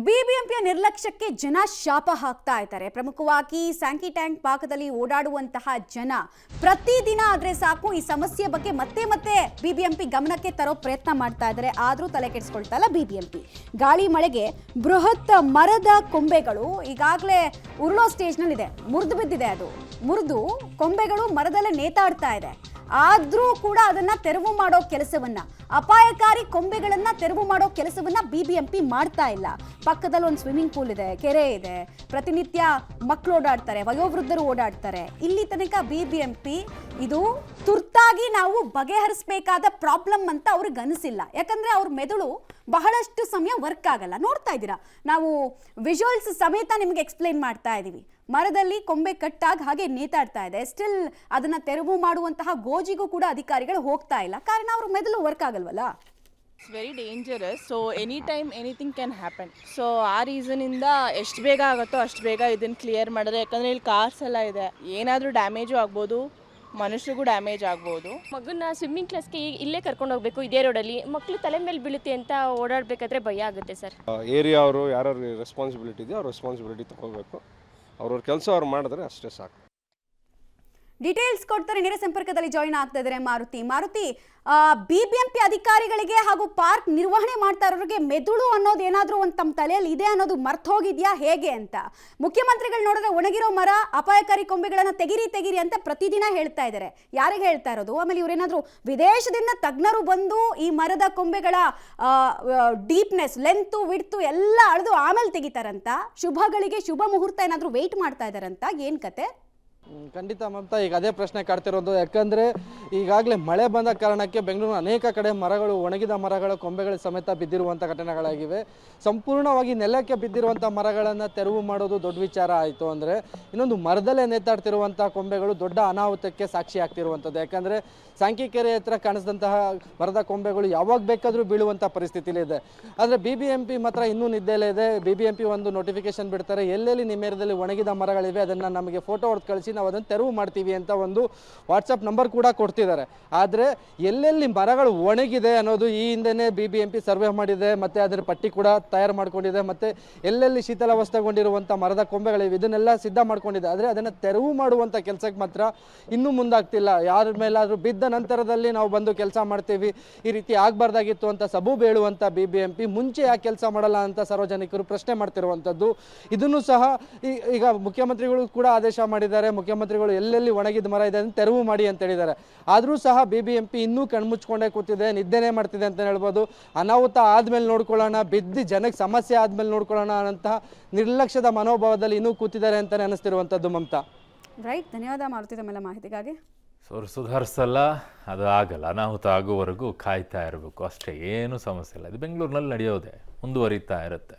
ಬಿಬಿಎಂಪಿಯ ನಿರ್ಲಕ್ಷ್ಯಕ್ಕೆ ಜನ ಶಾಪ ಹಾಕ್ತಾ ಇದ್ದಾರೆ. ಪ್ರಮುಖವಾಗಿ ಸ್ಯಾಂಕಿ ಟ್ಯಾಂಕ್ ಭಾಗದಲ್ಲಿ ಓಡಾಡುವಂತಹ ಜನ ಪ್ರತಿದಿನ ಆದ್ರೆ ಸಾಕು ಈ ಸಮಸ್ಯೆ ಬಗ್ಗೆ ಮತ್ತೆ ಮತ್ತೆ ಬಿಬಿಎಂಪಿ ಗಮನಕ್ಕೆ ತರೋ ಪ್ರಯತ್ನ ಮಾಡ್ತಾ ಇದ್ದಾರೆ. ಆದ್ರೂ ತಲೆ ಕೆಡಿಸ್ಕೊಳ್ತಾ ಇಲ್ಲ ಬಿಬಿಎಂಪಿ. ಗಾಳಿ ಮಳೆಗೆ ಬೃಹತ್ ಮರದ ಕೊಂಬೆಗಳು ಈಗಾಗಲೇ ಉರುಳೋ ಸ್ಟೇಜ್ನಲ್ಲಿ ಇದೆ. ಮುರಿದು ಬಿದ್ದಿದೆ. ಅದು ಮುರಿದು ಕೊಂಬೆಗಳು ಮರದಲ್ಲೇ ನೇತಾಡ್ತಾ ಇದೆ. ಆದ್ರೂ ಕೂಡ ಅದನ್ನ ತೆರವು ಮಾಡೋ ಕೆಲಸವನ್ನ, ಅಪಾಯಕಾರಿ ಕೊಂಬೆಗಳನ್ನ ತೆರವು ಮಾಡೋ ಕೆಲಸವನ್ನ ಬಿಬಿಎಂಪಿ ಮಾಡ್ತಾ ಇಲ್ಲ. ಪಕ್ಕದಲ್ಲಿ ಒಂದು ಸ್ವಿಮ್ಮಿಂಗ್ ಪೂಲ್ ಇದೆ, ಕೆರೆ ಇದೆ, ಪ್ರತಿನಿತ್ಯ ಮಕ್ಕಳು ಓಡಾಡ್ತಾರೆ, ವಯೋವೃದ್ಧರು ಓಡಾಡ್ತಾರೆ. ಇಲ್ಲಿ ತನಕ ಬಿಬಿಎಂಪಿ ಇದು ತುರ್ತಾಗಿ ನಾವು ಬಗೆಹರಿಸಬೇಕಾದ ಪ್ರಾಬ್ಲಮ್ ಅಂತ ಅವ್ರಿಗೆ ಅನಿಸಿಲ್ಲ. ಯಾಕಂದ್ರೆ ಅವ್ರ ಮೆದುಳು ಬಹಳಷ್ಟು ಸಮಯ ವರ್ಕ್ ಆಗಲ್ಲ. ನೋಡ್ತಾ ಇದ್ದೀರಾ, ನಾವು ವಿಜುವಲ್ಸ್ ಸಮೇತ ನಿಮಗೆ ಎಕ್ಸ್ಪ್ಲೈನ್ ಮಾಡ್ತಾ ಇದ್ದೀವಿ. ಮರದಲ್ಲಿ ಕೊಂಬೆ ಕಟ್ಟಾಗಿ ಹಾಗೆ ನೇತಾಡ್ತಾ ಇದೆ. ಸ್ಟಿಲ್ ಅದನ್ನ ತೆರವು ಮಾಡುವಂತಹ ಗೋಜಿಗೂ ಕೂಡ ಅಧಿಕಾರಿಗಳು ಹೋಗ್ತಾ ಇಲ್ಲ. ಕಾರಣ ಅವ್ರ ಮೆದುಳು ವರ್ಕ್ ಆಗಲ್ವಲ್ಲ. It's very dangerous. So any time anything can happen. So ಆ ರೀಸನಿಂದ ಎಷ್ಟು ಬೇಗ ಆಗುತ್ತೋ ಅಷ್ಟು ಬೇಗ ಇದನ್ನು ಕ್ಲಿಯರ್ ಮಾಡಿದ್ರೆ, ಯಾಕಂದರೆ ಇಲ್ಲಿ ಕಾರ್ಸ್ ಎಲ್ಲ ಇದೆ, ಏನಾದರೂ ಡ್ಯಾಮೇಜು ಆಗ್ಬೋದು, ಮನುಷ್ಯರಿಗೂ ಡ್ಯಾಮೇಜ್ ಆಗ್ಬೋದು. ಮಗನ ಸ್ವಿಮ್ಮಿಂಗ್ ಕ್ಲಾಸ್ಗೆ ಇಲ್ಲೇ ಕರ್ಕೊಂಡು ಹೋಗಬೇಕು, ಇದೇ ರೋಡಲ್ಲಿ. ಮಕ್ಕಳು ತಲೆ ಮೇಲೆ ಬೀಳುತ್ತೆ ಅಂತ ಓಡಾಡಬೇಕಾದ್ರೆ ಭಯ ಆಗುತ್ತೆ ಸರ್. ಏರಿಯಾ ಅವರು ಯಾರು ರೆಸ್ಪಾನ್ಸಿಬಿಲಿಟಿ ಇದೆಯೋ ಅವ್ರ ರೆಸ್ಪಾನ್ಸಿಬಿಲಿಟಿ ತಗೋಬೇಕು. ಅವ್ರವ್ರ ಕೆಲಸ ಅವ್ರು ಮಾಡಿದ್ರೆ ಅಷ್ಟೇ ಸಾಕು. ಡೀಟೇಲ್ಸ್ ಕೊಡ್ತಾರೆ. ನೇರ ಸಂಪರ್ಕದಲ್ಲಿ ಜಾಯಿನ್ ಆಗ್ತಾ ಇದ್ದಾರೆ ಮಾರುತಿ. ಬಿಬಿಎಂಪಿ ಅಧಿಕಾರಿಗಳಿಗೆ ಹಾಗೂ ಪಾರ್ಕ್ ನಿರ್ವಹಣೆ ಮಾಡ್ತಾ ಇರೋರಿಗೆ ಮೆದುಳು ಅನ್ನೋದು ಏನಾದರೂ ಒಂದು ತಮ್ಮ ತಲೆಯಲ್ಲಿ ಇದೆ ಅನ್ನೋದು ಮರ್ತು ಹೋಗಿದ್ಯಾ ಹೇಗೆ ಅಂತ? ಮುಖ್ಯಮಂತ್ರಿಗಳು ನೋಡಿದ್ರೆ ಒಣಗಿರೋ ಮರ, ಅಪಾಯಕಾರಿ ಕೊಂಬೆಗಳನ್ನು ತೆಗಿರಿ ಅಂತ ಪ್ರತಿದಿನ ಹೇಳ್ತಾ ಇದ್ದಾರೆ. ಯಾರಿಗೆ ಹೇಳ್ತಾ ಇರೋದು? ಆಮೇಲೆ ಇವರೇನಾದರೂ ವಿದೇಶದಿಂದ ತಜ್ಞರು ಬಂದು ಈ ಮರದ ಕೊಂಬೆಗಳ ಡೀಪ್ನೆಸ್, ಲೆಂತು, ವಿಡ್ತು ಎಲ್ಲ ಅಳೆದು ಆಮೇಲೆ ತೆಗಿತಾರಂತ? ಶುಭಗಳಿಗೆ ಶುಭ ಮುಹೂರ್ತ ಏನಾದರೂ ವೆಯ್ಟ್ ಮಾಡ್ತಾ ಇದ್ದಾರಂತ? ಏನು ಕತೆ? ಖಂಡಿತ ಮಮತಾ, ಈಗ ಅದೇ ಪ್ರಶ್ನೆ ಕಾಡ್ತಿರೋದು. ಯಾಕಂದರೆ ಈಗಾಗಲೇ ಮಳೆ ಬಂದ ಕಾರಣಕ್ಕೆ ಬೆಂಗಳೂರಿನ ಅನೇಕ ಕಡೆ ಮರಗಳು, ಒಣಗಿದ ಮರಗಳ ಕೊಂಬೆಗಳು ಸಮೇತ ಬಿದ್ದಿರುವಂಥ ಘಟನೆಗಳಾಗಿವೆ. ಸಂಪೂರ್ಣವಾಗಿ ನೆಲಕ್ಕೆ ಬಿದ್ದಿರುವಂಥ ಮರಗಳನ್ನು ತೆರವು ಮಾಡೋದು ದೊಡ್ಡ ವಿಚಾರ ಆಯಿತು ಅಂದರೆ, ಇನ್ನೊಂದು ಮರದಲ್ಲೇ ನೇತಾಡ್ತಿರುವಂಥ ಕೊಂಬೆಗಳು ದೊಡ್ಡ ಅನಾಹುತಕ್ಕೆ ಸಾಕ್ಷಿ ಆಗ್ತಿರುವಂಥದ್ದು. ಯಾಕಂದರೆ ಸ್ಯಾಂಕಿ ಕೆರೆ ಹತ್ರ ಕಾಣಿಸಿದಂತಹ ಮರದ ಕೊಂಬೆಗಳು ಯಾವಾಗ ಬೇಕಾದರೂ ಬೀಳುವಂಥ ಪರಿಸ್ಥಿತಿಲಿದೆ. ಆದರೆ ಬಿಬಿಎಂಪಿ ಮಾತ್ರ ಇನ್ನೂ ನಿದ್ದೆಲೇ ಇದೆ. ಬಿಬಿಎಂಪಿ ಒಂದು ನೋಟಿಫಿಕೇಶನ್ ಬಿಡ್ತಾರೆ, ಎಲ್ಲೆಲ್ಲಿ ನಿಮ್ಮ ಏರಿಯಾದಲ್ಲಿ ಒಣಗಿದ ಮರಗಳಿವೆ ಅದನ್ನು ನಮಗೆ ಫೋಟೋ ಹೊಡೆದು ಕಳಿಸಿ, ನಾವು ಅದನ್ನು ತೆರವು ಮಾಡ್ತೀವಿ ಅಂತ ಒಂದು ವಾಟ್ಸಪ್ ನಂಬರ್ ಕೂಡ ಕೊಡ್ತಿದ್ದಾರೆ. ಆದರೆ ಎಲ್ಲೆಲ್ಲಿ ಮರಗಳು ಒಣಗಿದೆ ಅನ್ನೋದು ಈ ಹಿಂದೆನೇ ಬಿಬಿಎಂಪಿ ಸರ್ವೆ ಮಾಡಿದೆ, ಮತ್ತು ಅದರ ಪಟ್ಟಿ ಕೂಡ ತಯಾರು ಮಾಡ್ಕೊಂಡಿದೆ, ಮತ್ತು ಎಲ್ಲೆಲ್ಲಿ ಶೀತಲಾವಸ್ಥೆಗೊಂಡಿರುವಂಥ ಮರದ ಕೊಂಬೆಗಳಿವೆ ಇದನ್ನೆಲ್ಲ ಸಿದ್ಧ ಮಾಡ್ಕೊಂಡಿದೆ. ಆದರೆ ಅದನ್ನು ತೆರವು ಮಾಡುವಂಥ ಕೆಲಸಕ್ಕೆ ಮಾತ್ರ ಇನ್ನೂ ಮುಂದಾಗ್ತಿಲ್ಲ. ಯಾರ ಮೇಲಾದರೂ ಬಿದ್ದ ನಂತರದಲ್ಲಿ ನಾವು ಬಂದು ಕೆಲಸ ಮಾಡ್ತೀವಿ, ಈ ರೀತಿ ಆಗಬಾರ್ದಾಗಿತ್ತು ಅಂತ ಸಬೂಬು ಹೇಳುವಂಥ ಬಿಬಿಎಂಪಿ ಮುಂಚೆ ಯಾಕೆ ಕೆಲಸ ಮಾಡಲ್ಲ ಅಂತ ಸಾರ್ವಜನಿಕರು ಪ್ರಶ್ನೆ ಮಾಡ್ತಿರುವಂಥದ್ದು. ಇದನ್ನು ಸಹ ಈಗ ಮುಖ್ಯಮಂತ್ರಿಗಳು ಕೂಡ ಆದೇಶ ಮಾಡಿದ್ದಾರೆ. ಮುಖ್ಯಮಂತ್ರಿಗಳು ಎಲ್ಲೆಲ್ಲಿ ಒಣಗಿದ ಮರ ಇದೆ ಅದನ್ನು ತೆರವು ಮಾಡಿ ಅಂತ ಹೇಳಿದ್ದಾರೆ. ಆದರೂ ಸಹ ಬಿಬಿಎಂಪಿ ಇನ್ನೂ ಕಣ್ಮುಚ್ಕೊಂಡೇ ಕೂತಿದೆ, ನಿದ್ದೆನೇ ಮಾಡ್ತಿದೆ ಅಂತ ಹೇಳ್ಬೋದು. ಅನಾಹುತ ಆದಮೇಲೆ ನೋಡ್ಕೊಳ್ಳೋಣ, ಬಿದ್ದು ಜನಕ್ಕೆ ಸಮಸ್ಯೆ ಆದಮೇಲೆ ನೋಡ್ಕೊಳ್ಳೋಣ ಅನ್ನೋಂತಹ ನಿರ್ಲಕ್ಷ್ಯದ ಮನೋಭಾವದಲ್ಲಿ ಇನ್ನೂ ಕೂತಿದ್ದಾರೆ ಅಂತಲೇ ಅನ್ನಿಸ್ತಿರುವಂಥದ್ದು ಮಮತಾ. ರೈಟ್, ಧನ್ಯವಾದ ಮಾರುತಿ ತಮ್ಮೆಲ್ಲ ಮಾಹಿತಿಗಾಗಿ. ಅವ್ರು ಸುಧಾರಿಸಲ್ಲ, ಅದು ಆಗಲ್ಲ. ಅನಾಹುತ ಆಗೋವರೆಗೂ ಕಾಯ್ತಾ ಇರಬೇಕು ಅಷ್ಟೇ, ಏನೂ ಸಮಸ್ಯೆ ಇಲ್ಲ. ಇದು ಬೆಂಗಳೂರಿನಲ್ಲಿ ನಡೆಯೋದೆ, ಮುಂದುವರಿತಾ ಇರುತ್ತೆ.